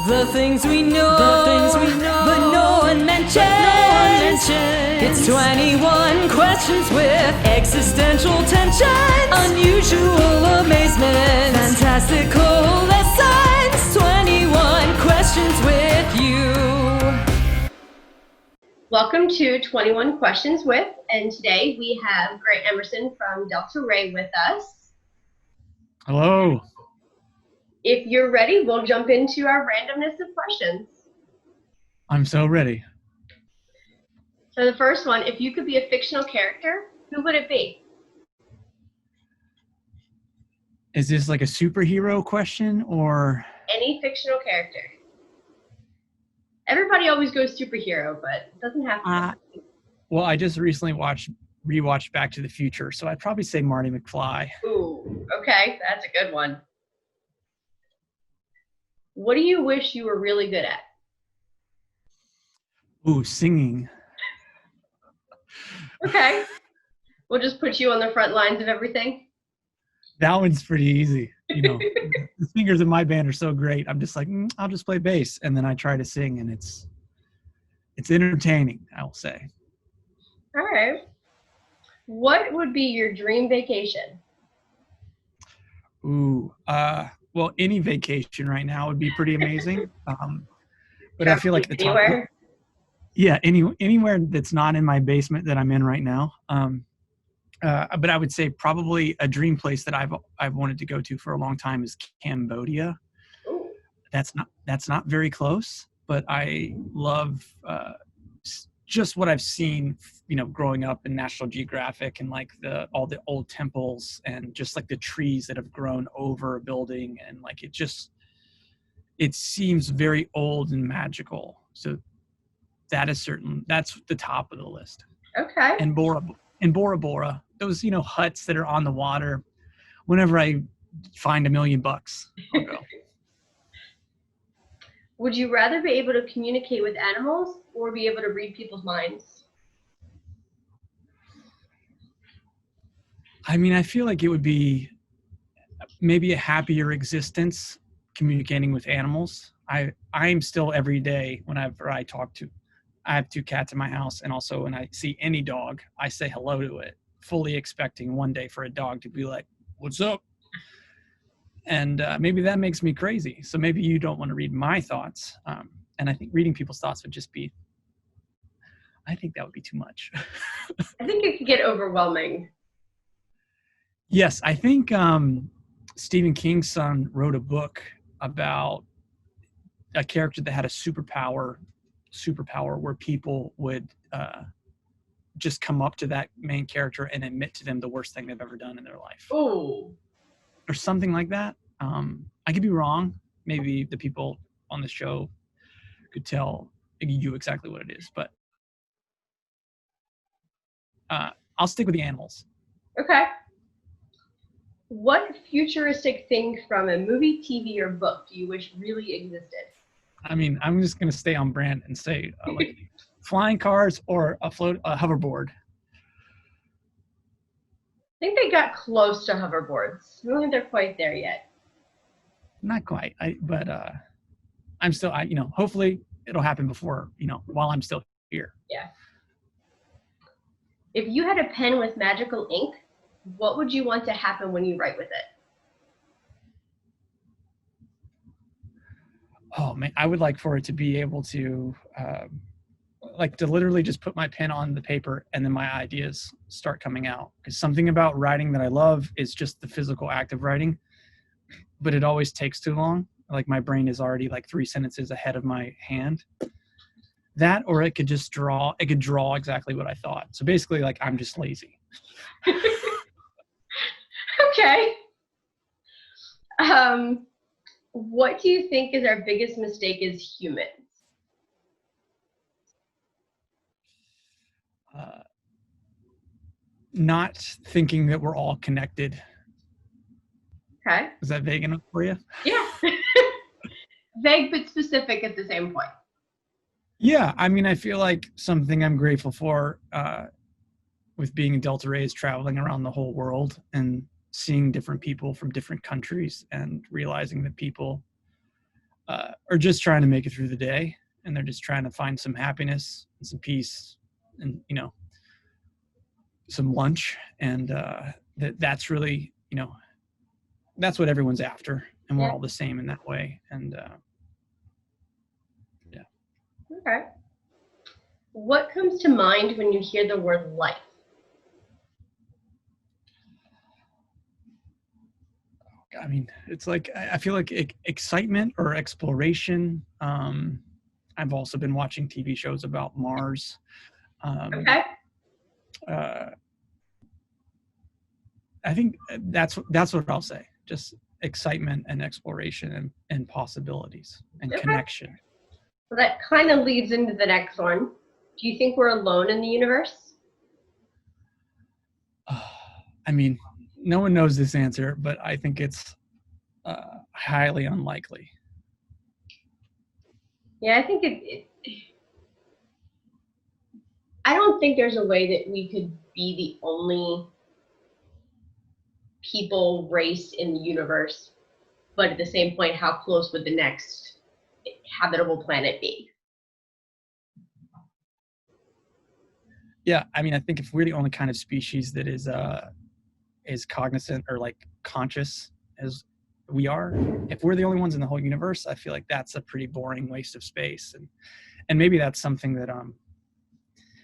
The things we know, but no one mentions. It's 21 questions with existential tension, unusual amazement, fantastical lessons. 21 questions with you. Welcome to 21 Questions with, and today we have Grant Emerson from Delta Rae with us. Hello. If you're ready, we'll jump into our randomness of questions. I'm so ready. So the first one, if you could be a fictional character, who would it be? Is this like a superhero question or? Any fictional character. Everybody always goes superhero, but it doesn't have to be. Well, I just recently rewatched Back to the Future, so I'd probably say Marty McFly. Ooh, okay, that's a good one. What do you wish you were really good at? Ooh, singing. Okay. We'll just put you on the front lines of everything. That one's pretty easy. You know, the singers in my band are so great. I'm just like, I'll just play bass, and then I try to sing, and it's entertaining, I will say. All right. What would be your dream vacation? Ooh, well, any vacation right now would be pretty amazing. But I feel like the top. Anywhere? Yeah, anywhere that's not in my basement that I'm in right now. But I would say probably a dream place that I've wanted to go to for a long time is Cambodia. Ooh. That's not very close, but I love just what I've seen, you know, growing up in National Geographic, and like all the old temples and just like the trees that have grown over a building, and like it seems very old and magical. So that's the top of the list. Okay. And Bora Bora, those, you know, huts that are on the water. Whenever I find $1 million, I'll go. Would you rather be able to communicate with animals or be able to read people's minds? I mean, I feel like it would be maybe a happier existence communicating with animals. I'm still every day whenever I have 2 cats in my house, and also when I see any dog, I say hello to it, fully expecting one day for a dog to be like, "What's up?" And maybe that makes me crazy. So maybe you don't want to read my thoughts. And I think reading people's thoughts would just be, I think that would be too much. I think it could get overwhelming. Yes, I think Stephen King's son wrote a book about a character that had a superpower where people would just come up to that main character and admit to them the worst thing they've ever done in their life. Ooh. Or something like that. I could be wrong. Maybe the people on the show could tell you exactly what it is, but I'll stick with the animals. Okay. What futuristic thing from a movie, TV, or book do you wish really existed? I mean, I'm just going to stay on brand and say like flying cars or a hoverboard. I think they got close to hoverboards. I don't think they're quite there yet. Not quite, but I'm still, you know, hopefully it'll happen before, you know, while I'm still here. Yeah. If you had a pen with magical ink, what would you want to happen when you write with it? Oh man, I would like for it to be able to, to literally just put my pen on the paper and then my ideas start coming out. Because something about writing that I love is just the physical act of writing, but it always takes too long. Like my brain is already like 3 sentences ahead of my hand. That, or it could just draw. It could draw exactly what I thought. So basically, like, I'm just lazy. Okay. What do you think is our biggest mistake as humans? Not thinking that we're all connected. Okay. Is that vague enough for you? Yeah. Vague but specific at the same point. Yeah, I mean, I feel like something I'm grateful for with being in Delta Rae is traveling around the whole world and seeing different people from different countries and realizing that people are just trying to make it through the day, and they're just trying to find some happiness and some peace and, you know, some lunch. And that's really, you know, that's what everyone's after, and we're Yeah. all the same in that way. And yeah. Okay. What comes to mind when you hear the word life? I mean, it's like, I feel like excitement or exploration. I've also been watching TV shows about Mars. Okay. I think that's what I'll say. Just excitement and exploration and possibilities and Okay. connection. So that kind of leads into the next one. Do you think we're alone in the universe? I mean, no one knows this answer, but I think it's highly unlikely. Yeah, I think I don't think there's a way that we could be the only people, race in the universe, but at the same point, how close would the next habitable planet be? Yeah, I mean, I think if we're the only kind of species that is cognizant or like conscious as we are, if we're the only ones in the whole universe, I feel like that's a pretty boring waste of space. And maybe that's something that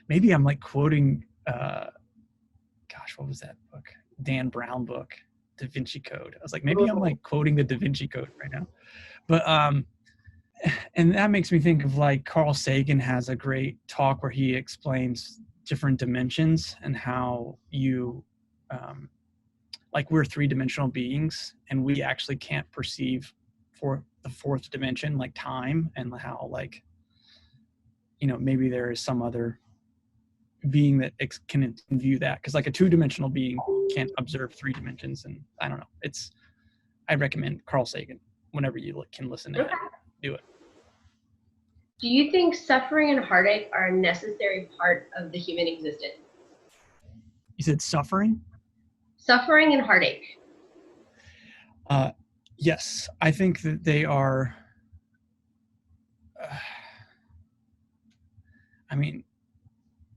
maybe I'm like quoting gosh, what was that book? Dan Brown book, Da Vinci Code. I was like, maybe I'm like quoting the Da Vinci Code right now. But and that makes me think of like Carl Sagan has a great talk where he explains different dimensions and how you like we're three-dimensional beings, and we actually can't perceive for the fourth dimension, like time, and how, like, you know, maybe there is some other being that can view that, because like a two-dimensional being can't observe three dimensions. And I don't know, I recommend Carl Sagan whenever you can listen to him. Do it. Do you think suffering and heartache are a necessary part of the human existence? You said suffering? Suffering and heartache. Yes, I think that they are. I mean,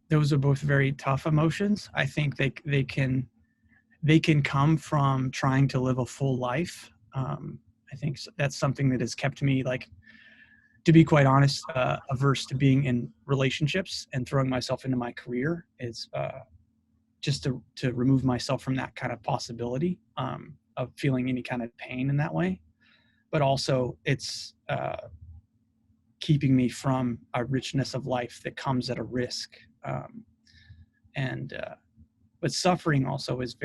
those are both very tough emotions. I think they can come from trying to live a full life. I think that's something that has kept me, like, to be quite honest, averse to being in relationships and throwing myself into my career. Is just to remove myself from that kind of possibility of feeling any kind of pain in that way. But also it's keeping me from a richness of life that comes at a risk. But suffering also is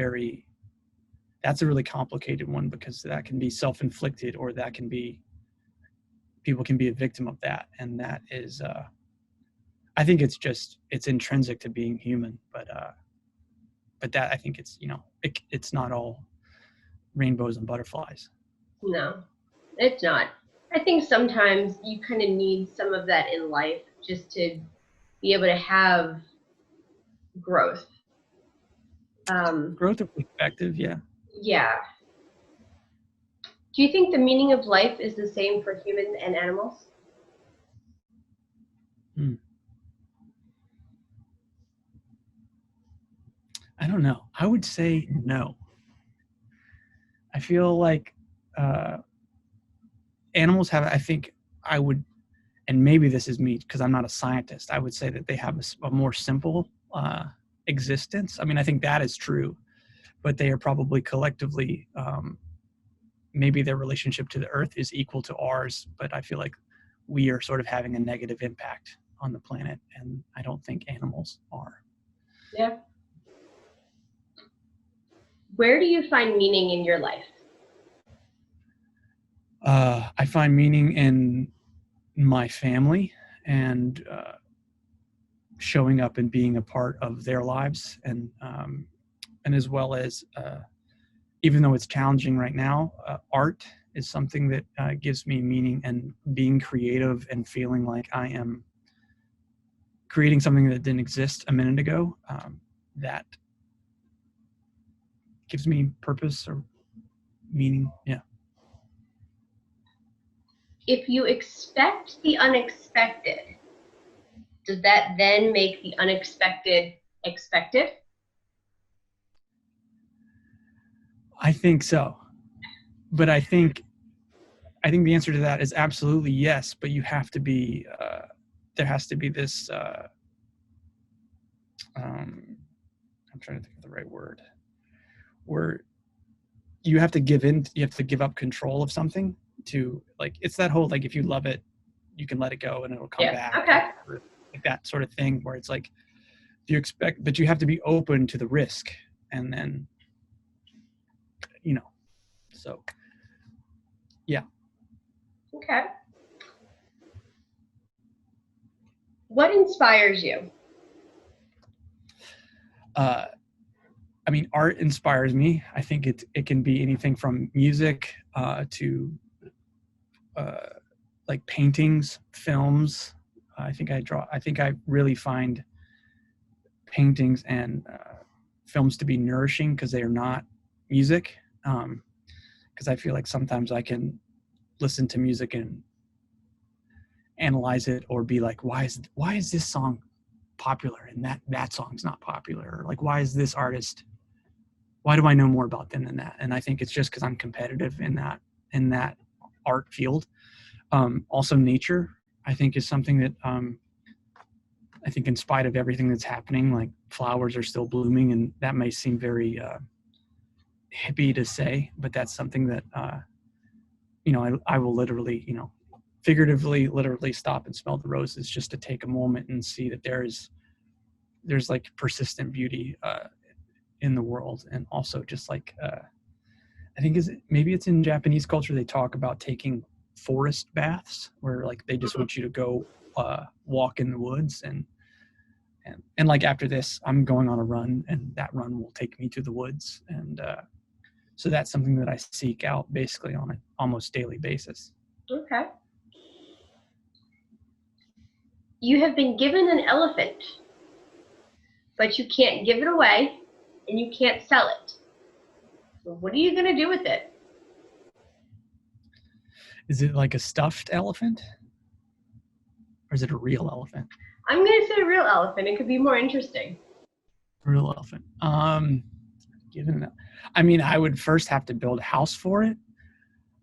that's a really complicated one, because that can be self-inflicted, or that can be, people can be a victim of that. And that is, I think it's intrinsic to being human, but that, I think it's, you know, it's not all rainbows and butterflies. No, it's not. I think sometimes you kind of need some of that in life just to be able to have growth. Growth of perspective, yeah. Yeah. Do you think the meaning of life is the same for humans and animals? I don't know. I would say no. I feel like animals have, I think I would, and maybe this is me because I'm not a scientist, I would say that they have a more simple existence. I mean, I think that is true, but they are probably collectively, maybe their relationship to the earth is equal to ours, but I feel like we are sort of having a negative impact on the planet, and I don't think animals are. Yeah. Where do you find meaning in your life? I find meaning in my family, and showing up and being a part of their lives, and as well as, even though it's challenging right now, art is something that gives me meaning, and being creative and feeling like I am creating something that didn't exist a minute ago, that gives me purpose or meaning. Yeah. If you expect the unexpected, does that then make the unexpected expected? I think so. But I think the answer to that is absolutely yes, but you have to be there has to be this I'm trying to think of the right word, where you have to give up control of something to, like, it's that whole, like, if you love it, you can let it go and it'll come back. Okay. Like that sort of thing, where it's like, you expect, but you have to be open to the risk, and then, so yeah. Okay. What inspires you? I mean, art inspires me. I think it can be anything from music to like paintings, films. I think I really find paintings and films to be nourishing because they are not music. Because I feel like sometimes I can listen to music and analyze it, or be like, why is this song popular and that song's not popular? Or like, why is this artist? Why do I know more about them than that? And I think it's just because I'm competitive in that art field. Also, nature, I think, is something that I think, in spite of everything that's happening, like, flowers are still blooming, and that may seem very hippie to say, but that's something that I will literally, figuratively, literally stop and smell the roses just to take a moment and see that there's like persistent beauty in the world. And also, just like I think maybe it's in Japanese culture, they talk about taking forest baths, where, like, they just want you to go walk in the woods, and like, after this I'm going on a run, and that run will take me to the woods. And so that's something that I seek out basically on an almost daily basis. Okay. You have been given an elephant, but you can't give it away and you can't sell it. So what are you going to do with it? Is it like a stuffed elephant, or is it a real elephant? I'm going to say real elephant. It could be more interesting. Real elephant. I mean, I would first have to build a house for it.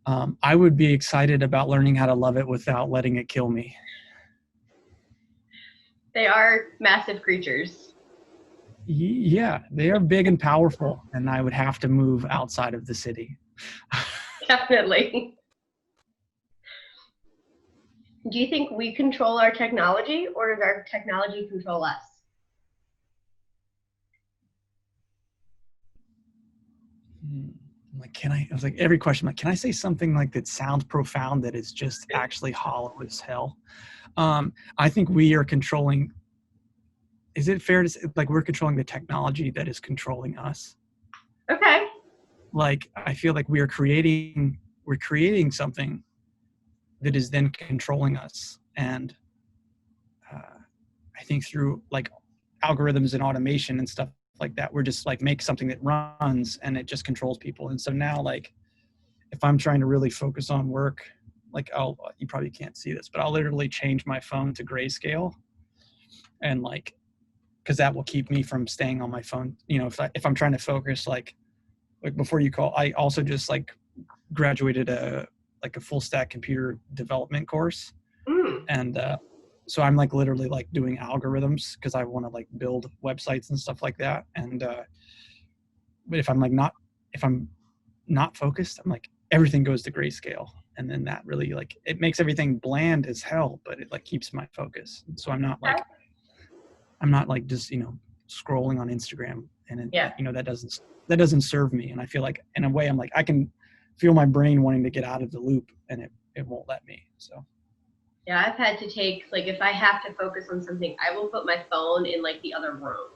I would be excited about learning how to love it without letting it kill me. They are massive creatures. Yeah, they are big and powerful, and I would have to move outside of the city. Definitely. Do you think we control our technology, or does our technology control us? Like, I was like, every question, like, can I say something like that sounds profound that is just actually hollow as hell? I think we are controlling. Is it fair to say, like, we're controlling the technology that is controlling us? Okay. Like, I feel like we're creating something that is then controlling us. And I think through, like, algorithms and automation and stuff like that, we're just like, make something that runs and it just controls people. And so now, like, if I'm trying to really focus on work, like, you probably can't see this, but I'll literally change my phone to grayscale, and, like, because that will keep me from staying on my phone. If I'm trying to focus, like before you call, I also just, like, graduated a full stack computer development course. And so I'm, like, literally, like, doing algorithms because I want to, like, build websites and stuff like that. And but if I'm not focused, I'm like, everything goes to grayscale, and then that really, like, it makes everything bland as hell, but it, like, keeps my focus. So I'm not like just scrolling on Instagram, and that doesn't serve me. And I feel like, in a way, I'm like, I can feel my brain wanting to get out of the loop, and it won't let me. So yeah, I've had to take, like, if I have to focus on something, I will put my phone in, like, the other room.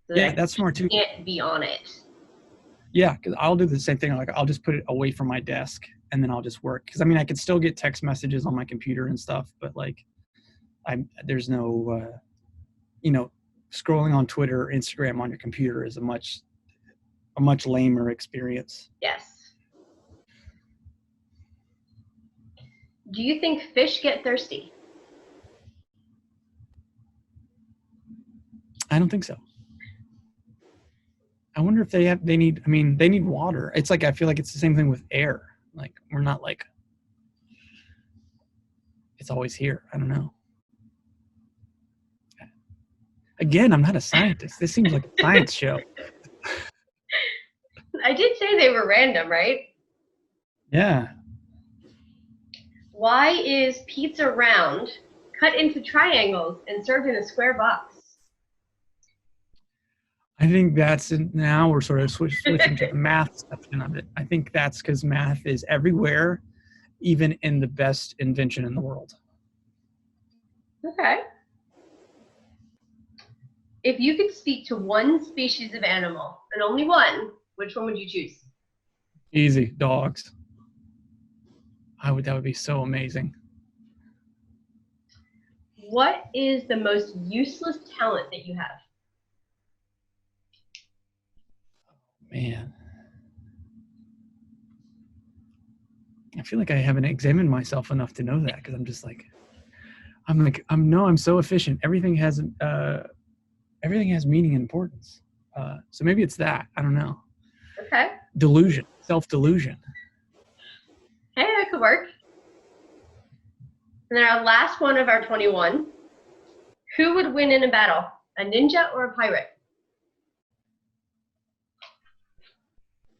So yeah, that's smart too. Can't be on it. Yeah, because I'll do the same thing. Like, I'll just put it away from my desk, and then I'll just work. Because I mean, I could still get text messages on my computer and stuff, but, like, there's no scrolling on Twitter or Instagram on your computer is a much lamer experience. Yes. Do you think fish get thirsty? I don't think so. I wonder if they need water. It's like, I feel like it's the same thing with air. Like, we're not like, it's always here. I don't know. Again, I'm not a scientist. This seems like a science show. I did say they were random, right? Yeah. Why is pizza round, cut into triangles, and served in a square box? I think now we're sort of switching to the math section of it. I think that's because math is everywhere, even in the best invention in the world. Okay. If you could speak to one species of animal, and only one, which one would you choose? Easy, dogs. That would be so amazing. What is the most useless talent that you have? Man. I feel like I haven't examined myself enough to know that, because I'm so efficient. Everything has meaning and importance. So maybe it's that. I don't know. Okay. Delusion, self-delusion. Hey, that could work. And then our last one of our 21. Who would win in a battle, a ninja or a pirate?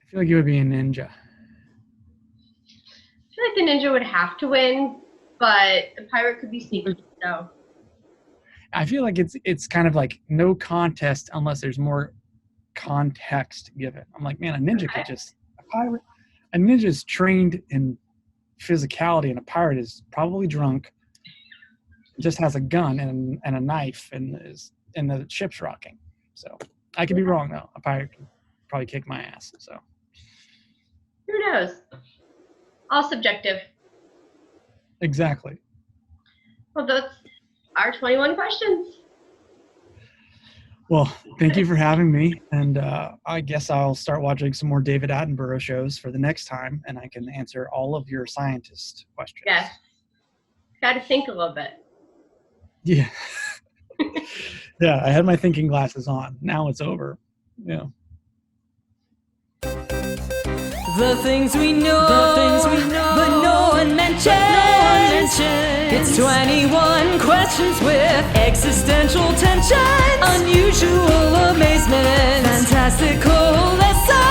I feel like you would be a ninja. I feel like the ninja would have to win, but the pirate could be sneaky, so. I feel like it's kind of like no contest unless there's more context given. I'm like, man, a ninja could just, a ninja's trained in physicality, and a pirate is probably drunk, just has a gun and a knife, and the ship's rocking. So I could be wrong though. A pirate could probably kick my ass. So who knows? All subjective. Exactly. Well, that's our 21 questions. Well, thank you for having me, and I guess I'll start watching some more David Attenborough shows for the next time, and I can answer all of your scientist questions. Yes. Got to think a little bit. Yeah. Yeah, I had my thinking glasses on. Now it's over. Yeah. The things we know, but no one mentions. It's 21 questions with existential tension, unusual amazement, fantastical lessons.